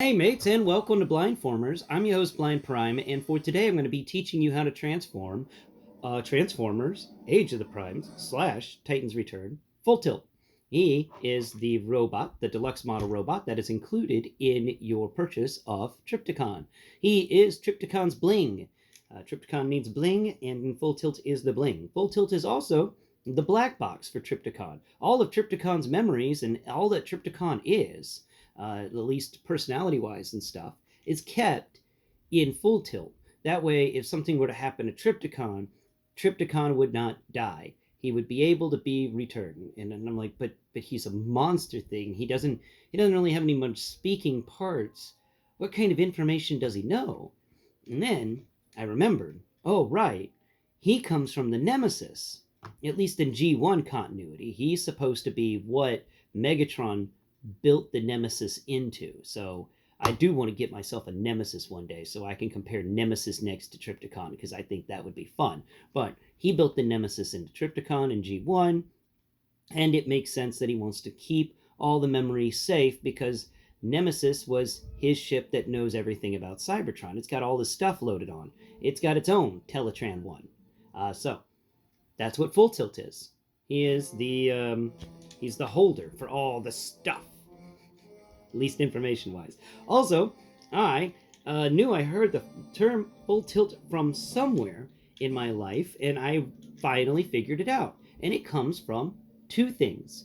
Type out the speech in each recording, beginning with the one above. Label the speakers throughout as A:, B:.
A: Hey mates, and welcome to Blindformers. I'm your host Blind Prime, and for today I'm going to be teaching you how to transform Transformers, Age of the Primes / Titan's Return, Full Tilt. He is the robot, the deluxe model robot that is included in your purchase of Trypticon. He is Trypticon's bling. Trypticon needs bling, and Full Tilt is the bling. Full Tilt is also the black box for Trypticon. All of Trypticon's memories and all that Trypticon is, at least personality wise and stuff, is kept in Full Tilt. That way, if something were to happen to Trypticon, Trypticon would not die. He would be able to be returned. And I'm like, but he's a monster thing. He doesn't really have any much speaking parts. What kind of information does he know? And then I remembered, oh right, he comes from the Nemesis. At least in G1 continuity, he's supposed to be what Megatron built the Nemesis into. So I do want to get myself a Nemesis one day so I can compare Nemesis next to Trypticon, because I think that would be fun. But he built the Nemesis into Trypticon in G1, and it makes sense that he wants to keep all the memories safe because Nemesis was his ship that knows everything about Cybertron. It's got all the stuff loaded on. It's got its own Teletran 1. So that's what Full Tilt is. He is he's the holder for all the stuff, at least information wise. Also, I knew I heard the term Full Tilt from somewhere in my life, and I finally figured it out. And it comes from two things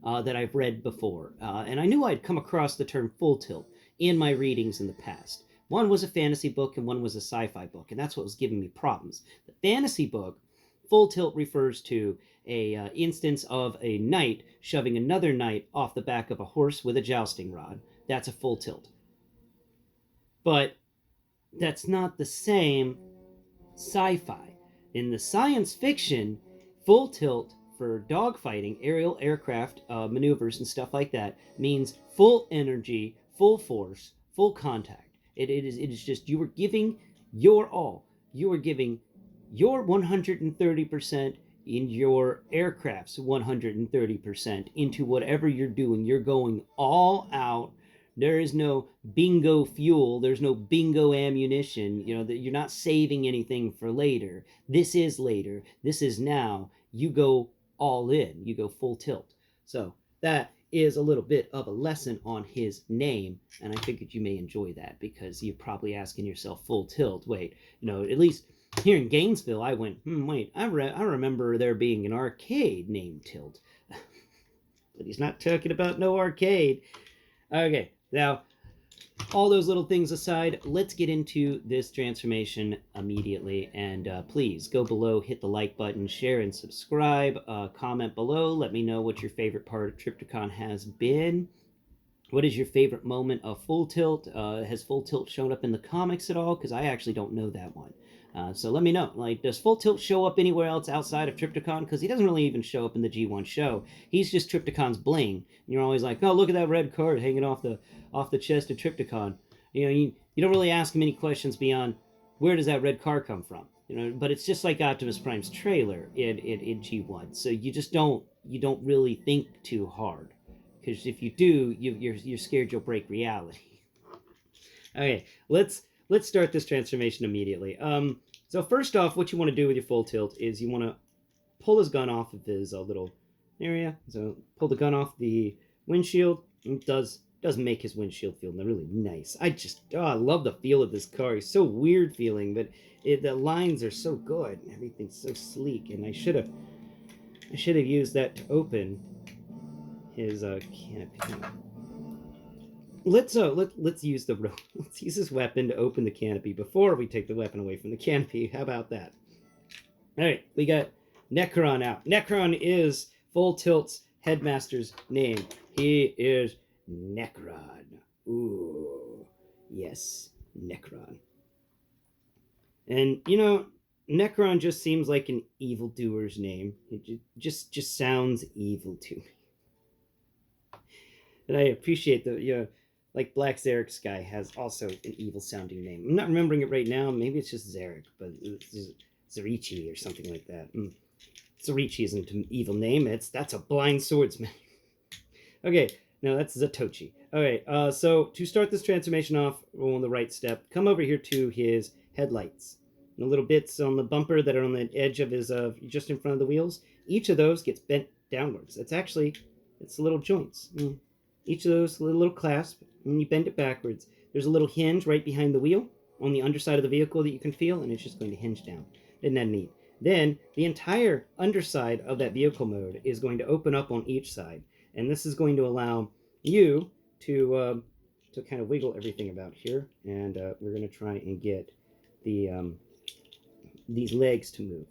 A: that I've read before. And I knew I'd come across the term Full Tilt in my readings in the past. One was a fantasy book and one was a sci-fi book, and that's what was giving me problems. The fantasy book, Full Tilt, refers to a instance of a knight shoving another knight off the back of a horse with a jousting rod. That's a full tilt. But that's not the same sci-fi. In the science fiction, full tilt for dogfighting, aerial aircraft maneuvers and stuff like that means full energy, full force, full contact. It is just you are giving your all. You are giving your 130% in your aircraft's 130% into whatever you're doing. You're going all out. There is no bingo fuel. There's no bingo ammunition. You know that you're not saving anything for later. This is later. This is now. You go all in. You go full tilt. So that is a little bit of a lesson on his name, and I figured you may enjoy that because you're probably asking yourself, full tilt. Wait, at least here in Gainesville, I went, wait, I remember there being an arcade named Tilt. But he's not talking about no arcade. Okay, now, all those little things aside, let's get into this transformation immediately. And please go below, hit the like button, share and subscribe. Comment below. Let me know what your favorite part of Trypticon has been. What is your favorite moment of Full Tilt? Has Full Tilt shown up in the comics at all? Because I actually don't know that one. So let me know. Like, does Full Tilt show up anywhere else outside of Trypticon? Because he doesn't really even show up in the G1 show. He's just Trypticon's bling. And you're always like, oh, look at that red card hanging off the chest of Trypticon. You don't really ask him any questions beyond where does that red car come from. But it's just like Optimus Prime's trailer in G1. So you don't really think too hard. Because if you do, you're scared you'll break reality. Okay, let's start this transformation immediately. So first off, what you want to do with your full tilt is you want to pull his gun off of his little area. So pull the gun off the windshield. It does make his windshield feel really nice. I love the feel of this car. It's so weird feeling, but the lines are so good. Everything's so sleek, and I should have used that to open his canopy. Let's use let's use this weapon to open the canopy before we take the weapon away from the canopy. How about that? All right, we got Necron out. Necron is Full Tilt's headmaster's name. He is Necron. Ooh, yes, Necron. And Necron just seems like an evildoer's name. It just sounds evil to me. And I appreciate like Black Zarek's guy has also an evil sounding name. I'm not remembering it right now. Maybe it's just Zarek, but it's Zarichi or something like that. Zarichi isn't an evil name. That's a blind swordsman. Okay, No, that's Zatochi. All right. So to start this transformation off on the right step, come over here to his headlights. The little bits on the bumper that are on the edge of his, just in front of the wheels. Each of those gets bent downwards. It's little joints. Each of those little clasp, and you bend it backwards. There's a little hinge right behind the wheel on the underside of the vehicle that you can feel, and it's just going to hinge down. Isn't that neat? Then the entire underside of that vehicle mode is going to open up on each side, and this is going to allow you to kind of wiggle everything about here, and we're going to try and get the these legs to move.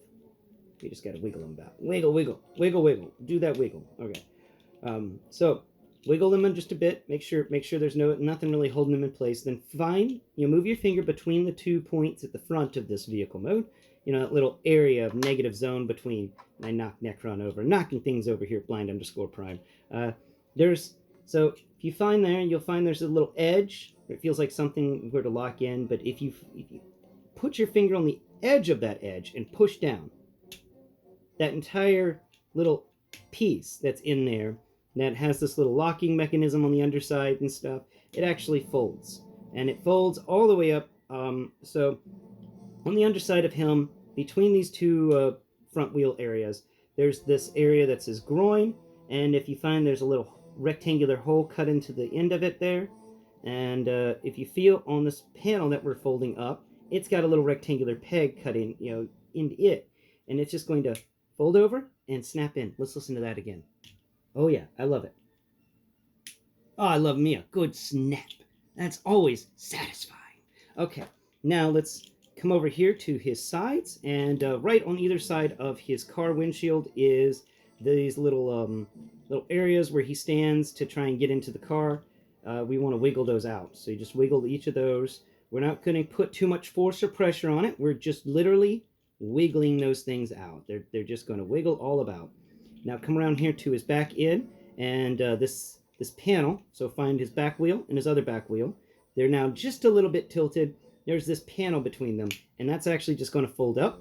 A: You just got to wiggle them about. Wiggle, wiggle, wiggle, wiggle. Do that wiggle. Okay. So wiggle them in just a bit. Make sure there's nothing really holding them in place. Then move your finger between the 2 points at the front of this vehicle mode. You know, that little area of negative zone between. I knocked Necron over, knocking things over here. Blind_prime. So if you find there, you'll find there's a little edge. It feels like something were to lock in, but if you put your finger on the edge of that edge and push down, that entire little piece that's in there that has this little locking mechanism on the underside and stuff, it actually folds. And it folds all the way up. So on the underside of him, between these two front wheel areas, there's this area that's his groin. And if you find there's a little rectangular hole cut into the end of it there, and if you feel on this panel that we're folding up, it's got a little rectangular peg cut in, into it. And it's just going to fold over and snap in. Let's listen to that again. Oh yeah, I love it. Oh, I love me a good snap. That's always satisfying. Okay, now let's come over here to his sides, and right on either side of his car windshield is these little areas where he stands to try and get into the car. We want to wiggle those out. So you just wiggle each of those. We're not going to put too much force or pressure on it. We're just literally wiggling those things out. They're just going to wiggle all about. Now come around here to his back end, and this panel. So find his back wheel and his other back wheel. They're now just a little bit tilted. There's this panel between them, and that's actually just going to fold up.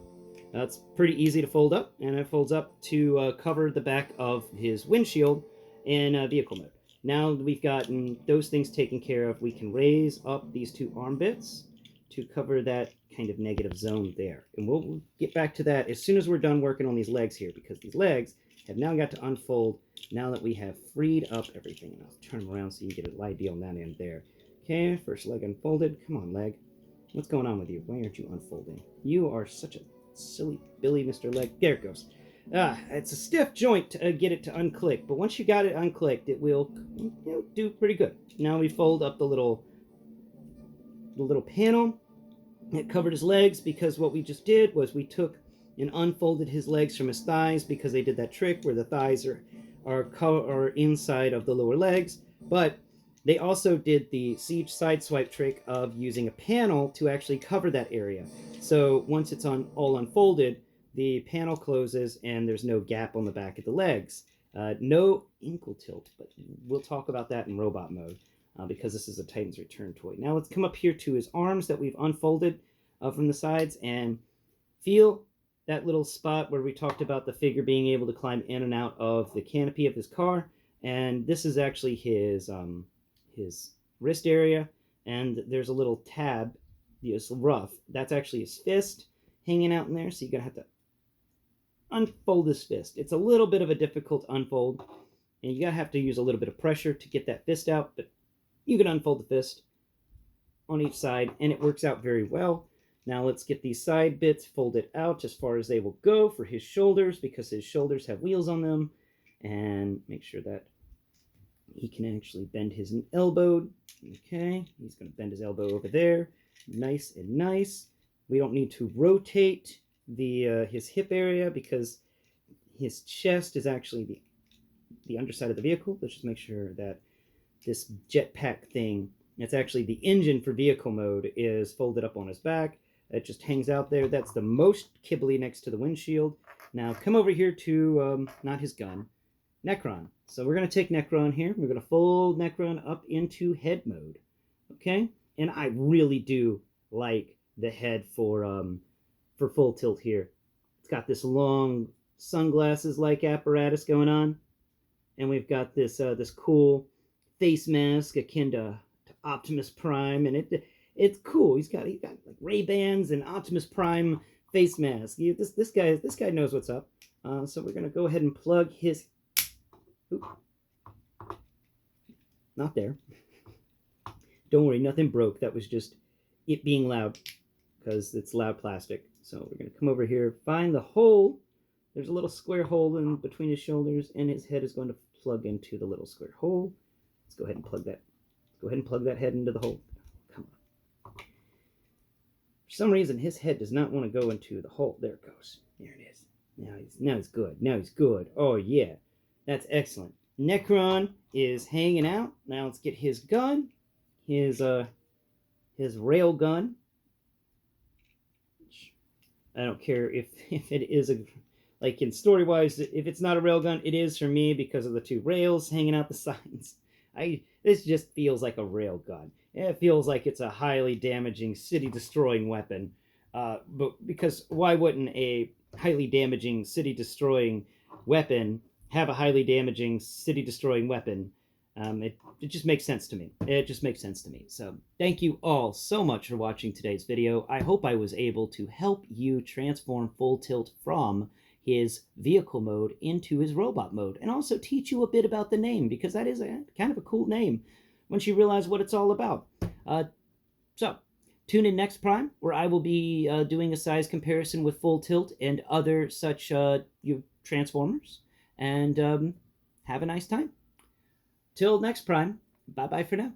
A: It's pretty easy to fold up, and it folds up to cover the back of his windshield in vehicle mode. Now we've gotten those things taken care of, we can raise up these two arm bits to cover that kind of negative zone there. And we'll get back to that as soon as we're done working on these legs here, because these legs have now got to unfold now that we have freed up everything. And I'll turn them around so you can get an idea on that end there. Okay, first leg unfolded. Come on, leg. What's going on with you? Why aren't you unfolding? You are such a silly Billy, Mr. Leg. There it goes. It's a stiff joint to get it to unclick, but once you got it unclicked, it will do pretty good. Now we fold up the little panel. It covered his legs, because what we just did was we took and unfolded his legs from his thighs, because they did that trick where the thighs are inside of the lower legs. But they also did the siege side swipe trick of using a panel to actually cover that area. So once it's all unfolded, the panel closes and there's no gap on the back of the legs. No ankle tilt, but we'll talk about that in robot mode, because this is a Titan's Return toy. Now let's come up here to his arms that we've unfolded from the sides, and feel that little spot where we talked about the figure being able to climb in and out of the canopy of his car. And this is actually his wrist area, and there's a little tab, it's rough. That's actually his fist hanging out in there, so you're going to have to unfold his fist. It's a little bit of a difficult unfold, and you're going to have to use a little bit of pressure to get that fist out, but you can unfold the fist on each side, and it works out very well. Now let's get these side bits folded out as far as they will go for his shoulders, because his shoulders have wheels on them, and make sure that he can actually bend his elbow. Okay, he's going to bend his elbow over there. Nice and nice. We don't need to rotate his hip area, because his chest is actually the underside of the vehicle. Let's just make sure that this jetpack thing, it's actually the engine for vehicle mode, is folded up on his back. It just hangs out there. That's the most kibbly next to the windshield. Now come over here to, not his gun, Necron. So we're going to take Necron here. We're going to fold Necron up into head mode. Okay? And I really do like the head for full tilt here. It's got this long sunglasses-like apparatus going on. And we've got this this cool face mask akin to Optimus Prime, and it's cool. He's got like Ray-Bans and Optimus Prime face mask. This guy knows what's up. So we're gonna go ahead and plug his. Oop, not there. Don't worry, nothing broke. That was just it being loud, because it's loud plastic. So we're gonna come over here, find the hole. There's a little square hole in between his shoulders, and his head is going to plug into the little square hole. Let's go ahead and plug that. Go ahead and plug that head into the hole. Come on. For some reason, his head does not want to go into the hole. There it goes. There it is. Now he's good. Now he's good. Oh yeah, that's excellent. Necron is hanging out. Now let's get his gun, his rail gun. I don't care if it is a, like in story-wise, if it's not a railgun, it is for me because of the two rails hanging out the sides. This just feels like a railgun. It feels like it's a highly damaging, city-destroying weapon. But because why wouldn't a highly damaging, city-destroying weapon have a highly damaging, city-destroying weapon? It just makes sense to me. It just makes sense to me. So thank you all so much for watching today's video. I hope I was able to help you transform Full Tilt from his vehicle mode into his robot mode, and also teach you a bit about the name, because that is kind of a cool name once you realize what it's all about. So tune in next Prime, where I will be doing a size comparison with Full Tilt and other such Transformers, and have a nice time. Till next Prime, bye-bye for now.